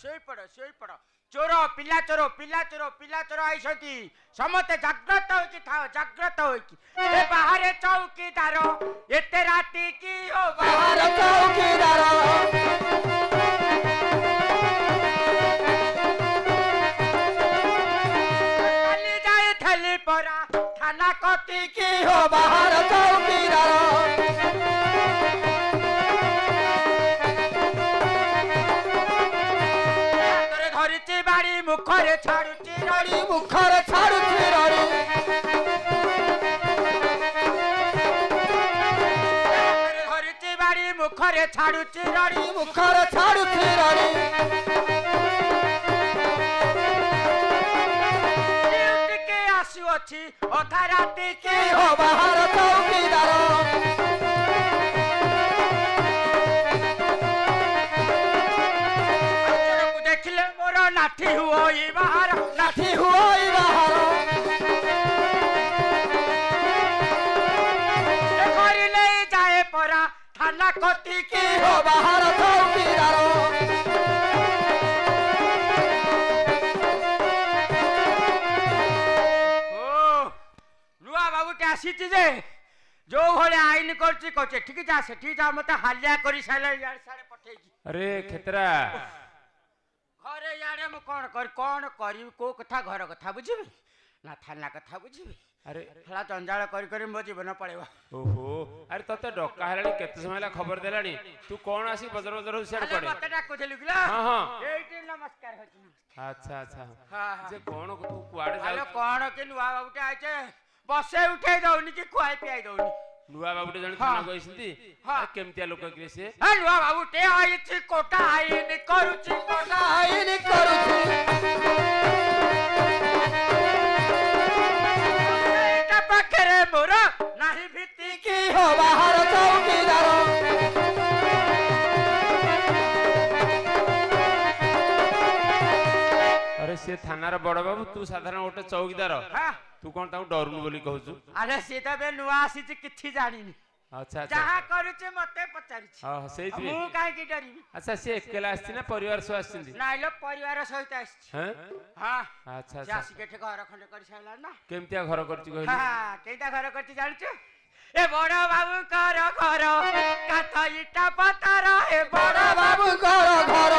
ଶୋଇପଡ଼ ଚୋର ପିଲା ଚୋର ଆଇଛନ୍ତି ସମସ୍ତେ ଜାଗ୍ରତ ହୋଇକି ଥାଅ ଜାଗ୍ରତ ହୋଇକି ଏ ବାହାରେ ଚୌକିଦାର ଏତେ ରାତି କି ହୋ ବାହାରେ ଚୌକିଦାର କାଲି ଯାଇଥିଲି ପରା ଥାନା କତି କି ହୋ ବାହାର ଚୌକିଦାର मुखरे छाड़ुची रड़ी मुखरे छाड़ुची रड़ी धरिची बाड़ी मुखरे छाड़ुची रड़ी मुखरे छाड़ुची रड़ी के आसु अछि अधा राती के हो बाहर चौकीदार लाठी हुई बाहर घरी ले जाए परा थाना कति की हो बाहर चौकीदार नुआ बाबू के आसीची जे जो भले आईन करची कहचे ठीक जा सेठी जा मते हालिया करी साले यार सारे पठेगी अरे खेतरा घरे यारे मु कौन करी को कथा घर कथा बुझिबी ना थाना कथा बुझिबी अरे हला जंजाल करी मो जीवन पड़ेबा ओहो अरे तते डक्का हेलानी केते समय ला खबर देलानी तू कौन आसी बजर बजर सियाड पड़े मते डाको देलुगला हां हां एठी नमस्कार होची अच्छा अच्छा हां जे कौन तू कुआडे जा अरे कौन के नुआ बाबूटे आइचे बसे उठे दउनी कि खुआई पियाई दउनी नुआ बाबूटे जण थाना गइसंती केमतिया लोक के से नुआ बाबूटे आइछि कोटा आईन करूछि कोटा आईन करूछि पाखरे मोर नाही भीति की हो बाहर चौकीदार अरे से थानार बड़ बाबू तू साधारण गोटे चौकीदार तू कौन ताऊ डरुनु बोली कहूछु अरे से त बे नुआ आसीछि किछि जानिनी अच्छा अच्छा जहा करूचे मते पचारिछि हां सेहि मु काहे की डरिबी अच्छा से अकेला आछि ना परिवार सह आछिंदी नाइलो परिवार सहित आछि हैं हां अच्छा अच्छा जासी के घर खंडे कर साला ना केमतिया घर करछि कहली हां केइता घर करछि जानिछु ए बड़ बाबू कर घर काथा इटा पतार ए बड़ बाबू कर घर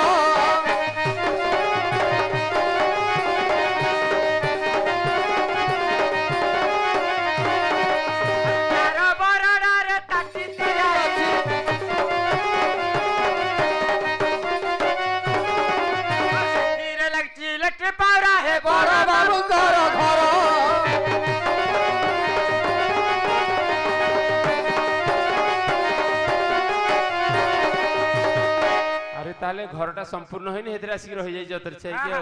ताले घरटा संपूर्ण होइनी हेतरा आसी रहि जाई जतर छै के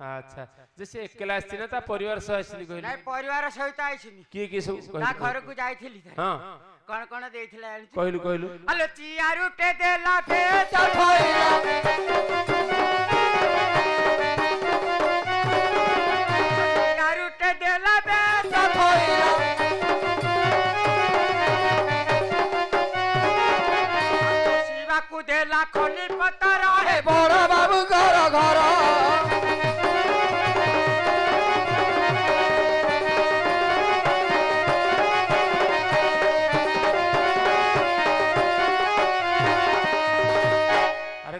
अच्छा जे से अकेला आछि ना ता परिवार सह आछि कहली नाही परिवार सहित आइछिनी की सब ना घर को जाइथिली हां कौन देइथिला कहलु अलो चियारू टे देला फे चठोइला चियारू टे देला फे चठोइला शिवा को देला खोली पतर हे बड़ बाबू घर घर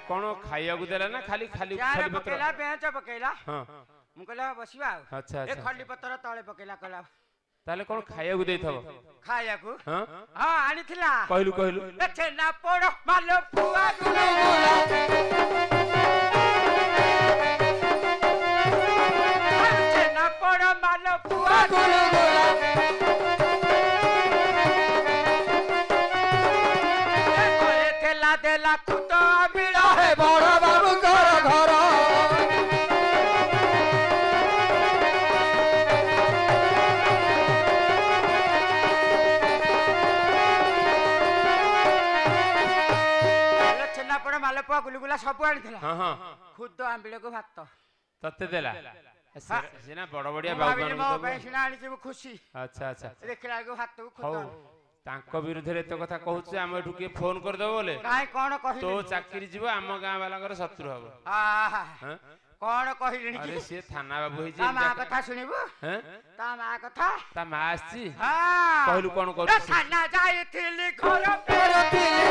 कौन खाइया को देला ना खाली खाली खाली पकेला बेंच पकेला हां मु कहला बसिबा अच्छा ए खली पत्तर तळे पकेला कहला ताले कौन खाइया को देथबो खाइया को हां हां आनिथिला कहलु ए छेना पोड़ मालो पुआ गुलगुला छेना पोड़ मालो पुआ गुलगुला ए थेला देला कुतो बिड़ा है बड़ बाबू घर घर छेनापोड़ मालपुआ गुलगुला सब आनिथिला हां हां खुद आंबिळ को भात तते देला सेना बड़ बड़िया बाबू मो पे सिना आनी छी खुशी अच्छा अच्छा देखला को भात को खुद तांको विरुद्ध रे तो कथा कहूछ हम एठु के फोन कर दो बोले काई कोन कहि तो चाकरी जीव आम गां वालांकर शत्रु हबो आहा हां कोन कहिलिनी अरे से थाना बाबू होई ता मा कथा सुनिबो हैं ता मा कथा ता मा आसी हां कहलु कोन कर थाना जाइथिली घर फेरथिली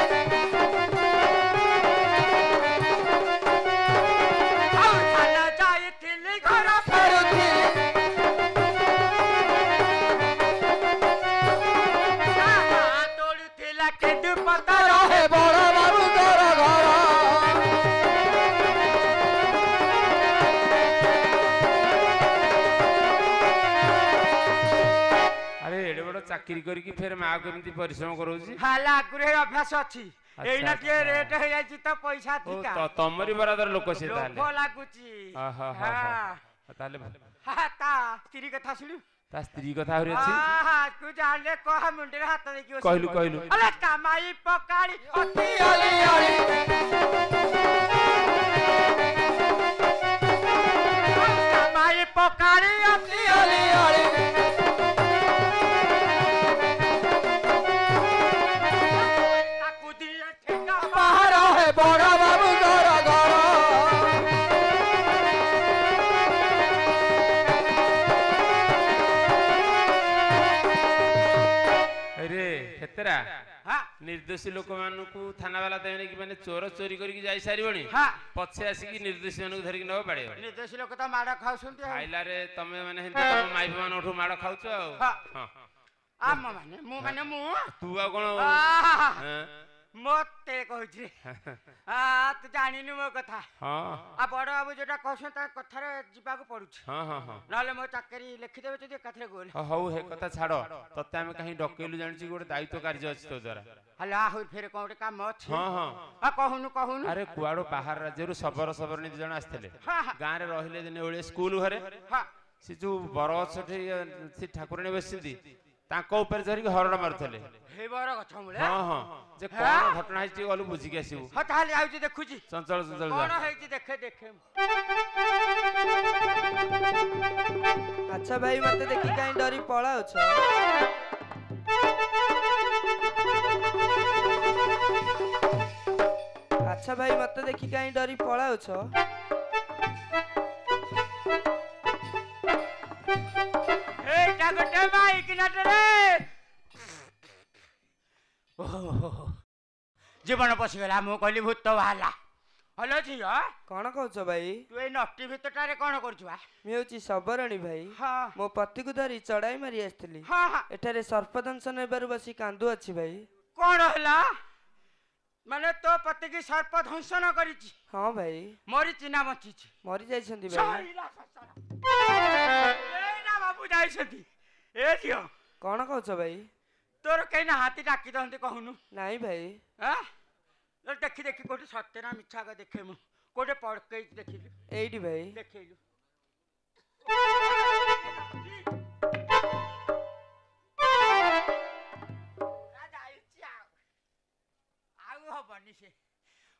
थाना जाइथिली घर फेरथिली तोड़ुथिला केदु पता रहे बड़ बाबू घर घर अरे एडे बड़ चाकरी करी कि फेर मा केमती परिश्रम करौची हाला आगुरे अभ्यास अछि एइना के रेट हे जाई त पैसा ओ अधिका तो तमरी बरादर लोक से ताले लोभ लागुची आहा हा ताले हा ता स्त्री कथा सुनु ता स्त्री कथा होरी अछि आहा तू जाने कह मुंडे हाथ देखि कहलु कहलु अरे कामाई पकाड़ी अति आली आली कामाई पकाड़ी अति आली आली ताकू दिया ठेका बाहर है बड़ा बाबू घर घर अरे खेतरा हां निर्दोषी लोक मानकू थाना वाला देने कि माने चोर चोरी करके जाई सारिबणी हां पछे आसी कि निर्दोषी मानकू धरि कि न बाड़े निर्देशी लोक त माड़ खाउसंती खाइला रे तमे माने हिंद तम माई मान उठू माड़ खाउछ हां हां आम माने मु तू आ कोन आहा हां मते कहछि आ तू जानिनु मो कथा हां आ बड़ बाबू जेटा कहछन ता कथारे जिबा को पड़ुछ हां हां हां नले मो चाकरी लिखि देबे जदी कथरे गोल हौ हे कथा छाड़ो तते हम कहीं डकेलु जानछि गोटे दायित्व कार्य अछि तो द्वारा हला हो फेर कोटे काम अछि हां हां आ कहूनु अरे कुआडो बाहर राज्यरु सबर निधि जण आस्थिले हां हां गां रे रहिले दिने ओळे स्कूल घरे हां से जो बरछठी से ठाकुराणी बसिंदी ताको ऊपर धरि हरण मारथले हे बर गछ मुळे हां हां जे कोन घटना हिची गलु बुझी के आसीबु ह ताले आउची देखुची चंचल चंचल कोन जा हेची देखे अच्छा भाई मते देखि काई डरी पळाउ छ अच्छा भाई मते देखि काई डरी पळाउ छ ए टागटे माई किनाटे रे जीवन पसी गला मु कहली भूत भाला हलो छी ह कोन कहू छ भाई तू ए नट्टी भितरटारे कोन करछु आ मिउची सबरणी भाई हां मो पति को धरी चढ़ाई मारी आस्थिली हां हां एठारे सर्पदंशन हेबारु बसी कांदु अछि भाई कोन हला माने तो पति की सर्प दंशन करिछि हां भाई मोरी चिना बचिछि मरी जाई छंती भाई सहीला ससरा ए ना बाबू जाई छथि ए दियो कोन कहू छ भाई तोर कहीं ना हाथी डाकी दहंती कहूनु नाही भाई हां देखी देखी कोठी सत्य ना मिछा का देखे मु कोठे पड़कई देखिलु एइडी भाई देखैलु राजा आइछि आउ हबनी से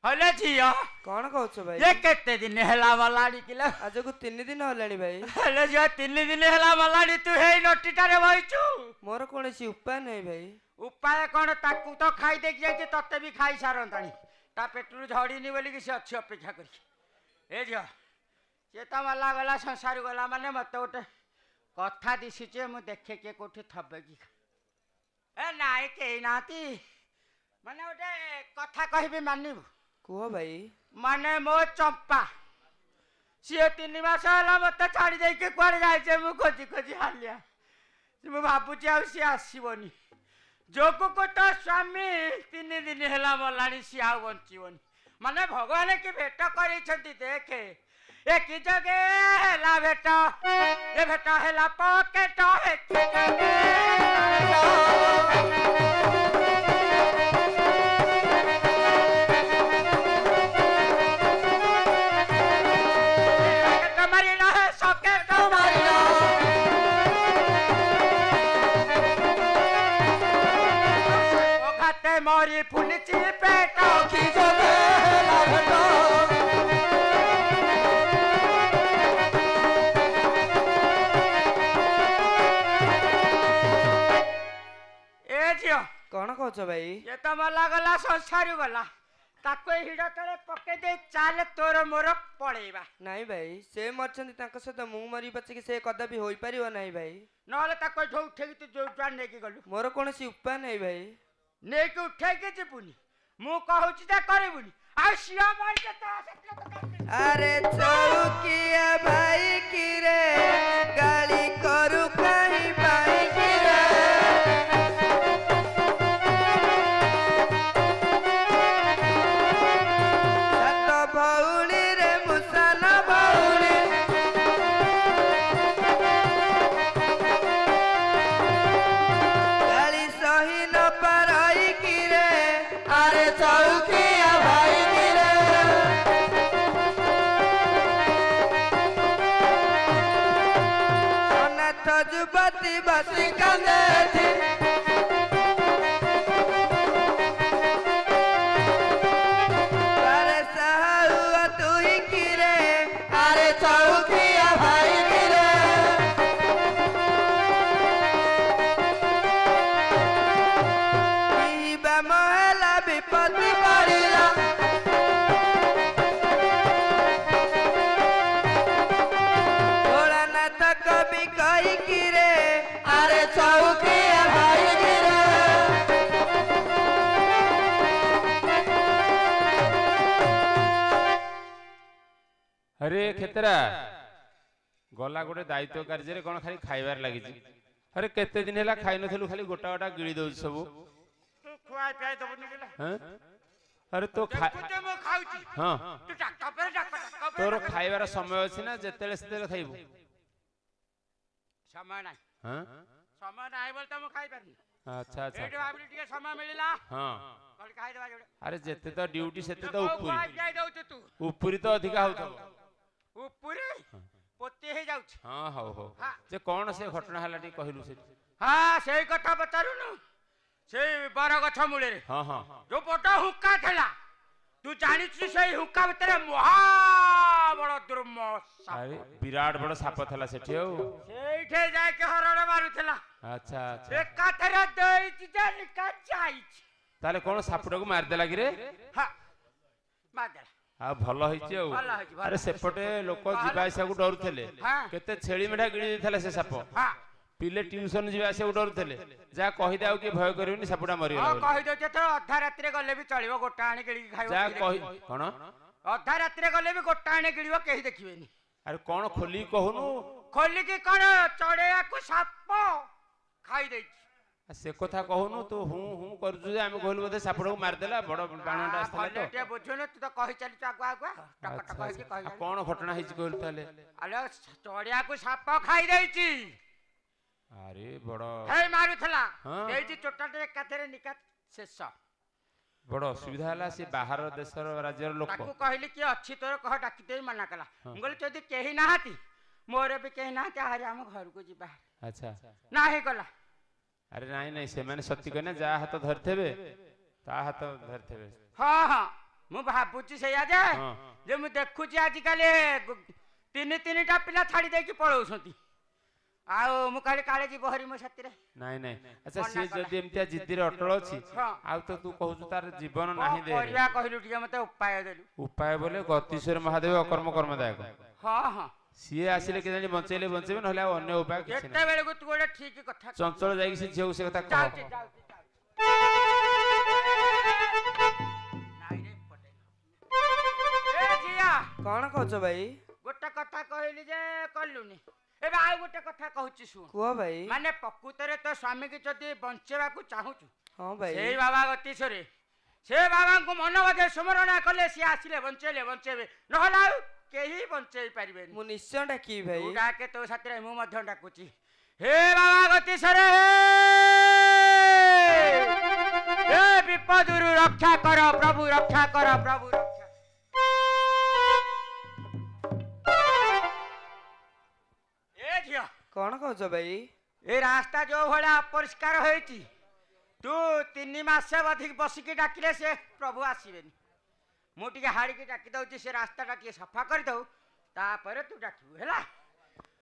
हले छियो कोन कहू छ भाई ये केते दिन हेला मलाडी किला आज को 3 दिन होलाणी भाई हले जो 3 दिन हेला मलाडी तू हे नटीटारे बइचु मोर कोनसी उपाय नै भाई उपाय कोन ताकू तो खाई देख जाई तते भी खाई सारंतानी ता पेटरू झड़ीनी बोली कि से अच्छी अपेक्षा करी ए जो से तो मला गला संसार गला माने मत गोटे कथा दिशुचे मु देखे के कोठी थबे की ए नाई के नाती माने गोटे कथा कहबी मानिबु कुह भाई माने मो चंपा सी 3 मास होला मत छाड़ी दे के कुआरे जाय छे मु खोजी खोजी हालिया मु भाबुची आ सी आसीबोनी जोको को तो स्वामी 3 दिन हेला मलाणी सी आ बंचीबोनी माने भगवान की भेट करै छथि देखे ए की जगे हेला भेट ए भेट हेला पॉकेट है की जगे मोरी फुलची पेटो की जगे लागतो कौन कौच भाई ये तो मला गला संसार गला ताको हिड़ तले पके दे चाल तोर मोर पळेबा नहीं भाई से मरछन तांका सहित मु मरी बचे कि से कदापि होई परियो नहीं भाई नहले ताको जो उठे कि तू जो जान ने की गलु मोर कोनसी उपाय नहीं भाई ने की उठे के जिपुनी मु कहूची ता करबुनी आ सिया मार के ता सकले तो अरे चौकिया भाई की रे गाली करू कहीं भाई की रे सत भौणी रे मुसन भौणी गाली सही न पारई की रे अरे चौकिया भाई की रे जुबती बसी कंदे थी अरे सहुआ तू ही किरे अरे चौकिया भाई किरे बा महिला विपत्ति पड़िला कभी कही किरे अरे चौकिया भाई गिरे अरे खेतरा गला गोटे दायित्व कार्य कौन खाली खाइबार लगी अरे केते दिन हैला खाइ नथलु खाली गोटा गोटा गिळी दउ सब तू खुआई पियाई दबनी गेला हैं अरे तो खा कुते मो खाउची हां तू डाक्टर पर डाक्टर तोर खाइबार समय अछि ना जेतेले सेतेले खाइबु समय नाही हां समय नाही बोल त मो खाइ परनी अच्छा अच्छा एटे बाबली टिके समय मिलिला हां कल खाइ देबा जोडे अरे जेते तो ड्यूटी सेते तो खुआई ऊपरी पियाई दउछ तू ऊपरी तो अधिका होतो ऊपरी पोते हे जाउछ हां हो हो जे कोन से घटना हला टी कहिलु से हां सेई कथा बतारुनु सेई बार गछ मुळे रे हां हां जो बड़ा हुक्का थला तू जानि छु सेई हुक्का भीतर महा बड़ दुर्मस अरे विराट बड़ साप थला सेठी हो सेठे जाय के हरण मारुथला अच्छा अच्छा एका थरा दई जे निका जाई ताले कोन सापटा को मार देला कि रे हां मार देला आ भलो होइछि ओ भलो होइछि, भलो अरे सेपटे लोक जिबा आसा को डरुथले हां केते छेली मेढा गिणी देथला से साप हां पिले ट्यूशन जिबा आसा को डरुथले जा कहि दाउ कि भय करिवनी सापटा मरि हां गेला कहि दो तो अधा रात्रि गले भी चलिबो गोटा आनी गिळी खाइबो जा कहि कोन अधा रात्रि गले भी गोटा आनी गिळिबो केही देखिबेनी अरे कोन खोली कहनु खोली की कोन चढ़ेया को साप खाई देछि से कथा कहनु तू हूं हूं करजु जे हम कहलु बोधे सापटा को मार देला बड़ बाणटा आस्तला तो ते बुझुनु तू तो कहि चली आगुआ आगुआ टक टक कहि के कहि कोन घटना हिच कहलु ताले अरे चढ़ेया को साप खाई देछि अरे बड़ हे मारुथला हां देछि चोटाटे एकाथरे निका शेष बड़ असुविधा हला से बाहर देशर राज्यर लोक ताकू कहली कि अच्छी तोर कह डाकी दे मना कला बोले जदी केही नाहाती मोरे भी केही नाहाती हारे हम घर को जिबा अच्छा नाही गला अरे नहीं नहीं से माने सत्य कहना जा हाथ धरथेबे ता हाथ धरथेबे हां हां मु भाबुची सेया जे हां जे मु देखुची आज काले तीन टा पिला छाड़ी दे कि पळौसंती आउ मु काले काले जी बहरी मो साथी रे नहीं नहीं अच्छा से जदी एमतिया जिद्दी रे अटल अछि आउ तो तू कहू तार जीवन नाही दे करिया कहलु टिके मते उपाय देलु उपाय बोले गतिश्वर महादेव अकर्म कर्मदायक हां हां सीए आसिले के जानी बंचेले बंचेबे नहले आ अन्य उपाय किछ एते नहीं बेले को तू गोटे ठीक कथा चंचल जाई से झेउ से कथा जाउची कह जाउची नाही रे पटे ए जिया कौन कौच भाई गोटे कथा कहली जे कल्लुनी एबे आउ गोटे कथा कहूची सुन कुह भाई माने प्रकृतरे तो स्वामी की जदी बंचेबा को चाहूचु हां भाई सेई बाबा गतिसरे से बाबा को मन बजे स्मरण कले से आसिले बंचेबे नहला केही बंचेई परिबेनी मु निश्चय डाकी भाई तू डाके तो साथरे मु मध्य डाकुची हे बाबा गतिसरे हे विपदुरु रक्षा कर प्रभु रक्षा कर प्रभु रक्षा ए झिया कौन कौच भाई ए रास्ता जो भला अपरिष्कार होईची तू 3 मास अधिक बसिकी डाकिले से प्रभु आसीबेनी मु टिके हाड़ी के डाकी दउची से रास्ता टा टिके सफा कर दउ तापर तू डाकिबु हैला